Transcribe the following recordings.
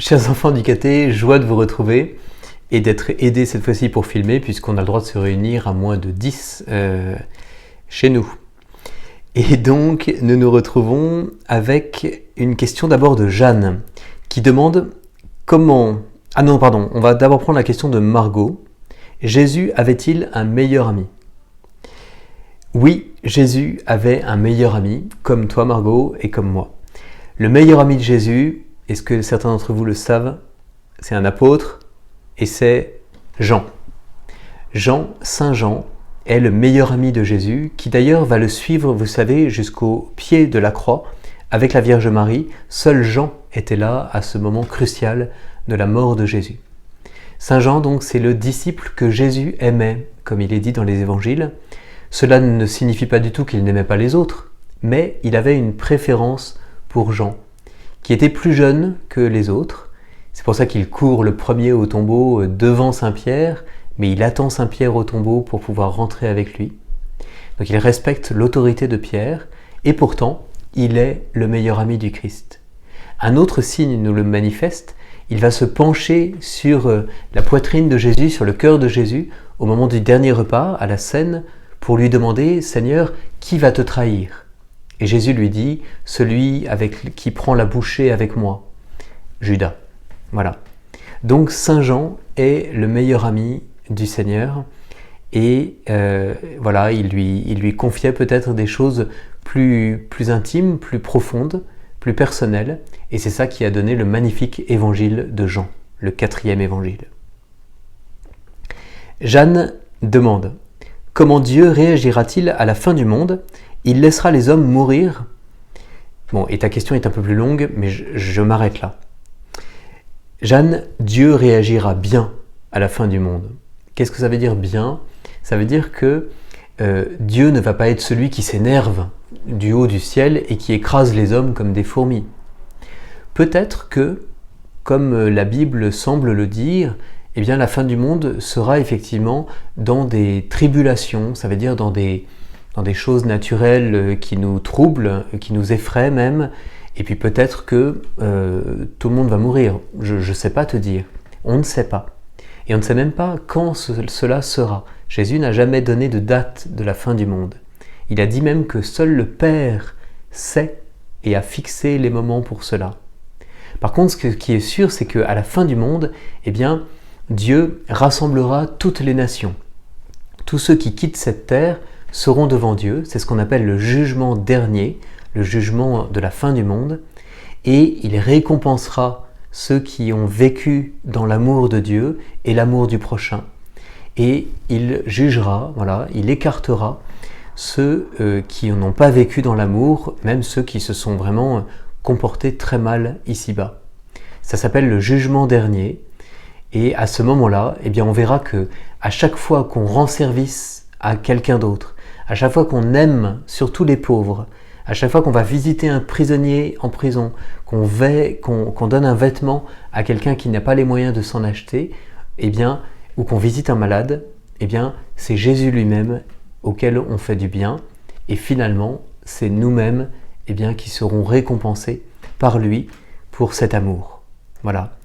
Chers enfants du caté, joie de vous retrouver et d'être aidés cette fois-ci pour filmer puisqu'on a le droit de se réunir à moins de 10 chez nous. Et donc nous nous retrouvons avec une question d'abord de Jeanne qui demande comment... Ah non, pardon, on va d'abord prendre la question de Margot. Jésus avait-il un meilleur ami ? Oui, Jésus avait un meilleur ami, comme toi Margot et comme moi. Le meilleur ami de Jésus, est-ce que certains d'entre vous le savent ? C'est un apôtre et c'est Jean. Saint Jean, est le meilleur ami de Jésus, qui d'ailleurs va le suivre, vous savez, jusqu'au pied de la croix, avec la Vierge Marie. Seul Jean était là à ce moment crucial de la mort de Jésus. Saint Jean, donc, c'est le disciple que Jésus aimait, comme il est dit dans les évangiles. Cela ne signifie pas du tout qu'il n'aimait pas les autres, mais il avait une préférence pour Jean, qui était plus jeune que les autres. C'est pour ça qu'il court le premier au tombeau devant Saint-Pierre, mais il attend Saint-Pierre au tombeau pour pouvoir rentrer avec lui. Donc il respecte l'autorité de Pierre, et pourtant, il est le meilleur ami du Christ. Un autre signe nous le manifeste, il va se pencher sur la poitrine de Jésus, sur le cœur de Jésus, au moment du dernier repas, à la scène, pour lui demander « Seigneur, qui va te trahir ?» Et Jésus lui dit « Celui qui prend la bouchée avec moi, Judas. » Voilà. Donc Saint Jean est le meilleur ami du Seigneur et voilà, il lui confiait peut-être des choses plus intimes, plus profondes, plus personnelles, et c'est ça qui a donné le magnifique évangile de Jean, le 4e évangile. Jeanne demande « Comment Dieu réagira-t-il à la fin du monde ? Il laissera les hommes mourir ?» Bon, et ta question est un peu plus longue, mais je m'arrête là. Jeanne, Dieu réagira bien à la fin du monde. Qu'est-ce que ça veut dire bien ? Ça veut dire que Dieu ne va pas être celui qui s'énerve du haut du ciel et qui écrase les hommes comme des fourmis. Peut-être que, comme la Bible semble le dire, eh bien la fin du monde sera effectivement dans des tribulations, ça veut dire dans des choses naturelles qui nous troublent, qui nous effraient même, et puis peut-être que tout le monde va mourir. Je ne sais pas te dire. On ne sait pas. Et on ne sait même pas quand cela sera. Jésus n'a jamais donné de date de la fin du monde. Il a dit même que seul le Père sait et a fixé les moments pour cela. Par contre, ce qui est sûr, c'est qu'à la fin du monde, eh bien, Dieu rassemblera toutes les nations. Tous ceux qui quittent cette terre seront devant Dieu. C'est ce qu'on appelle le jugement dernier, le jugement de la fin du monde. Et il récompensera ceux qui ont vécu dans l'amour de Dieu et l'amour du prochain. Et il jugera, voilà, il écartera ceux qui n'ont pas vécu dans l'amour, même ceux qui se sont vraiment comportés très mal ici-bas. Ça s'appelle le jugement dernier. Et à ce moment-là, eh bien, on verra que à chaque fois qu'on rend service à quelqu'un d'autre, à chaque fois qu'on aime surtout les pauvres, à chaque fois qu'on va visiter un prisonnier en prison, qu'on donne un vêtement à quelqu'un qui n'a pas les moyens de s'en acheter, eh bien, ou qu'on visite un malade, eh bien, c'est Jésus lui-même auquel on fait du bien. Et finalement, c'est nous-mêmes eh bien, qui serons récompensés par lui pour cet amour. Voilà.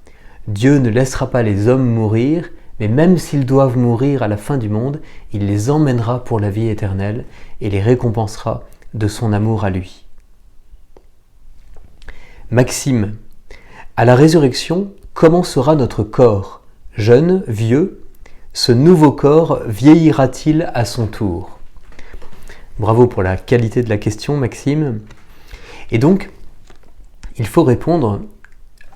Dieu ne laissera pas les hommes mourir, mais même s'ils doivent mourir à la fin du monde, il les emmènera pour la vie éternelle et les récompensera de son amour à lui. Maxime, à la résurrection, comment sera notre corps ? Jeune, vieux, ce nouveau corps vieillira-t-il à son tour ? Bravo pour la qualité de la question, Maxime. Et donc, il faut répondre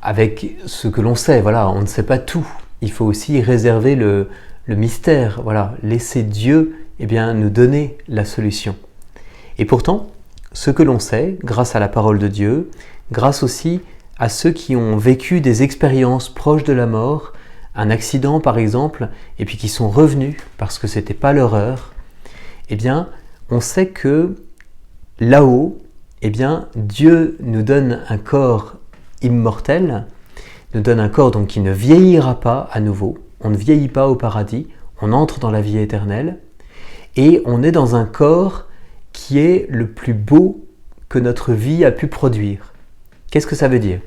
avec ce que l'on sait. Voilà, on ne sait pas tout. Il faut aussi réserver le mystère. Voilà, laisser Dieu eh bien, nous donner la solution. Et pourtant, ce que l'on sait, grâce à la parole de Dieu, grâce aussi à ceux qui ont vécu des expériences proches de la mort, un accident par exemple, et puis qui sont revenus parce que ce n'était pas leur heure, eh bien, on sait que là-haut, eh bien, Dieu nous donne un corps immortel, nous donne un corps donc qui ne vieillira pas à nouveau. On ne vieillit pas au paradis, on entre dans la vie éternelle, et on est dans un corps qui est le plus beau que notre vie a pu produire. Qu'est-ce que ça veut dire ?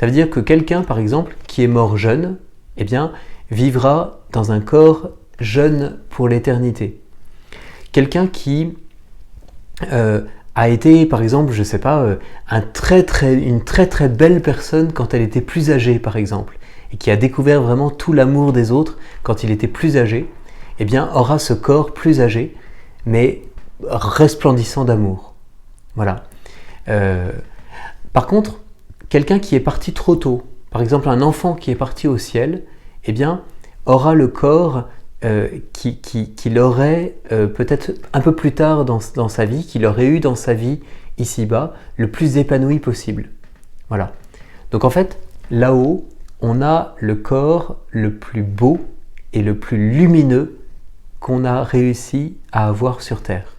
Ça veut dire que quelqu'un, par exemple, qui est mort jeune, eh bien, vivra dans un corps jeune pour l'éternité. Quelqu'un qui a été, par exemple, je ne sais pas, une très très belle personne quand elle était plus âgée, par exemple, et qui a découvert vraiment tout l'amour des autres quand il était plus âgé, eh bien, aura ce corps plus âgé, mais resplendissant d'amour. Voilà. Par contre, quelqu'un qui est parti trop tôt, par exemple un enfant qui est parti au ciel, eh bien, aura le corps qu'il aurait peut-être un peu plus tard dans sa vie, qu'il aurait eu dans sa vie ici-bas, le plus épanoui possible. Voilà. Donc en fait, là-haut, on a le corps le plus beau et le plus lumineux qu'on a réussi à avoir sur Terre.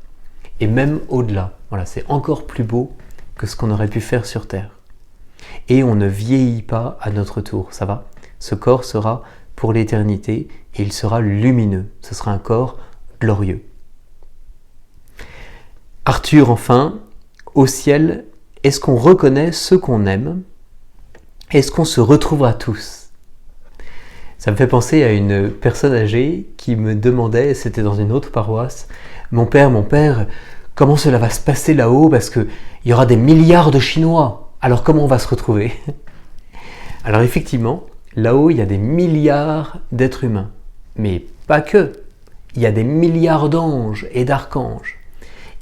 Et même au-delà. Voilà, c'est encore plus beau que ce qu'on aurait pu faire sur Terre. Et on ne vieillit pas à notre tour, ça va? Ce corps sera pour l'éternité et il sera lumineux. Ce sera un corps glorieux. Arthur, enfin, au ciel, est-ce qu'on reconnaît ceux qu'on aime? Est-ce qu'on se retrouvera tous? Ça me fait penser à une personne âgée qui me demandait, c'était dans une autre paroisse, mon père, comment cela va se passer là-haut parce qu'il y aura des milliards de Chinois. Alors comment on va se retrouver? Alors effectivement, là-haut, il y a des milliards d'êtres humains. Mais pas que. Il y a des milliards d'anges et d'archanges.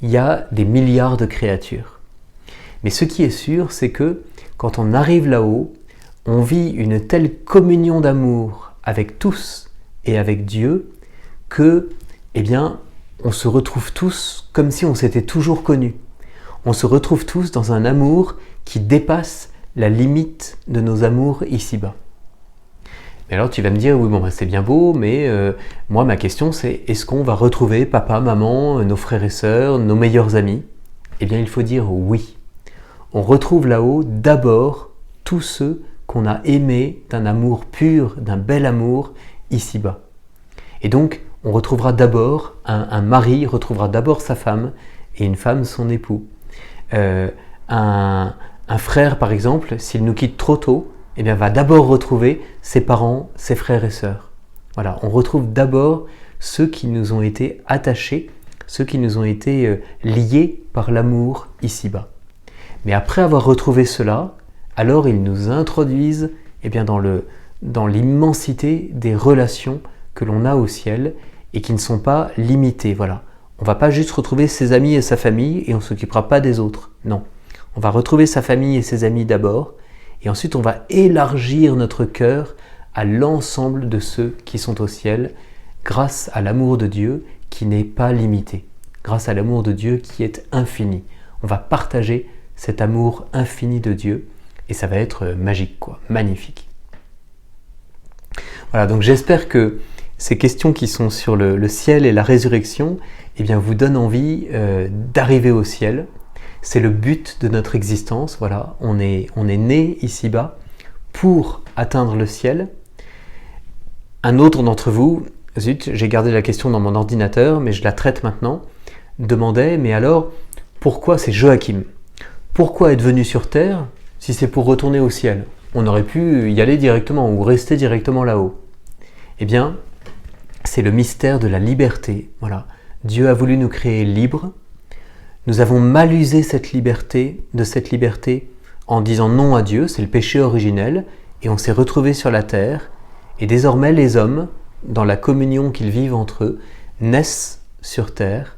Il y a des milliards de créatures. Mais ce qui est sûr, c'est que quand on arrive là-haut, on vit une telle communion d'amour avec tous et avec Dieu que, eh bien, on se retrouve tous comme si on s'était toujours connus. On se retrouve tous dans un amour qui dépasse la limite de nos amours ici-bas. Et alors tu vas me dire, oui bon c'est bien beau, mais moi ma question c'est, est-ce qu'on va retrouver papa, maman, nos frères et sœurs, nos meilleurs amis? Eh bien il faut dire oui. On retrouve là-haut d'abord tous ceux qu'on a aimés d'un amour pur, d'un bel amour ici-bas. Et donc on retrouvera d'abord, un mari retrouvera d'abord sa femme et une femme son époux. Un frère par exemple, s'il nous quitte trop tôt, eh bien, va d'abord retrouver ses parents, ses frères et sœurs. Voilà, on retrouve d'abord ceux qui nous ont été attachés, ceux qui nous ont été liés par l'amour ici-bas. Mais après avoir retrouvé cela, alors ils nous introduisent eh bien, dans l'immensité des relations que l'on a au ciel et qui ne sont pas limitées. Voilà. On ne va pas juste retrouver ses amis et sa famille et on ne s'occupera pas des autres. Non, on va retrouver sa famille et ses amis d'abord. Et ensuite, on va élargir notre cœur à l'ensemble de ceux qui sont au ciel grâce à l'amour de Dieu qui n'est pas limité, grâce à l'amour de Dieu qui est infini. On va partager cet amour infini de Dieu et ça va être magique, quoi, magnifique. Voilà, donc j'espère que ces questions qui sont sur le ciel et la résurrection eh bien, vous donnent envie d'arriver au ciel. C'est le but de notre existence, voilà, on est né ici-bas pour atteindre le ciel. Un autre d'entre vous, zut, j'ai gardé la question dans mon ordinateur, mais je la traite maintenant, demandait, mais alors, pourquoi c'est Joachim? Pourquoi être venu sur Terre si c'est pour retourner au ciel? On aurait pu y aller directement ou rester directement là-haut. Eh bien, c'est le mystère de la liberté, voilà. Dieu a voulu nous créer libres. Nous avons mal usé de cette liberté en disant non à Dieu, c'est le péché originel, et on s'est retrouvés sur la terre, et désormais les hommes, dans la communion qu'ils vivent entre eux, naissent sur terre,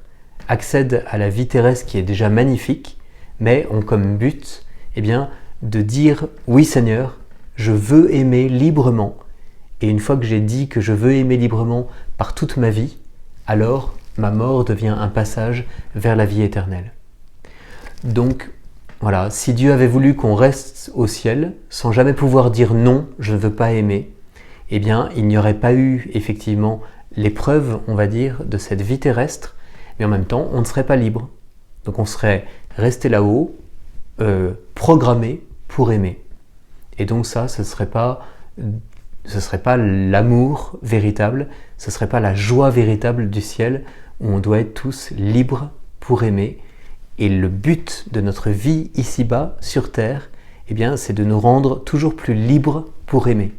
accèdent à la vie terrestre qui est déjà magnifique, mais ont comme but eh bien, de dire « Oui Seigneur, je veux aimer librement », et une fois que j'ai dit que je veux aimer librement par toute ma vie, alors ma mort devient un passage vers la vie éternelle. Donc, voilà, si Dieu avait voulu qu'on reste au ciel, sans jamais pouvoir dire non, je ne veux pas aimer, eh bien, il n'y aurait pas eu effectivement l'épreuve, on va dire, de cette vie terrestre, mais en même temps, on ne serait pas libre. Donc on serait resté là-haut, programmé pour aimer. Et donc ça, ce ne serait pas l'amour véritable, ce ne serait pas la joie véritable du ciel, où on doit être tous libres pour aimer. Et le but de notre vie ici-bas, sur Terre, eh bien, c'est de nous rendre toujours plus libres pour aimer.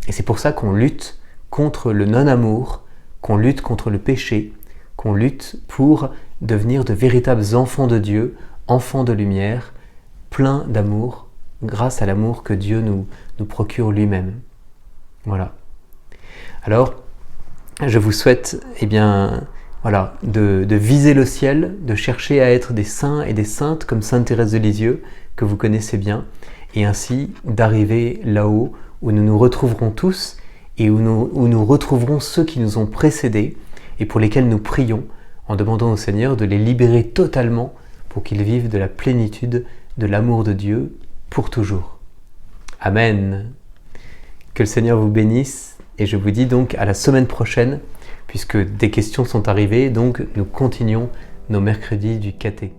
Et c'est pour ça qu'on lutte contre le non-amour, qu'on lutte contre le péché, qu'on lutte pour devenir de véritables enfants de Dieu, enfants de lumière, pleins d'amour, grâce à l'amour que Dieu nous procure lui-même. Voilà. Alors, je vous souhaite de viser le ciel, de chercher à être des saints et des saintes comme Sainte Thérèse de Lisieux, que vous connaissez bien, et ainsi d'arriver là-haut où nous nous retrouverons tous et où nous retrouverons ceux qui nous ont précédés et pour lesquels nous prions en demandant au Seigneur de les libérer totalement pour qu'ils vivent de la plénitude de l'amour de Dieu pour toujours. Amen. Que le Seigneur vous bénisse et je vous dis donc à la semaine prochaine puisque des questions sont arrivées, donc nous continuons nos mercredis du caté.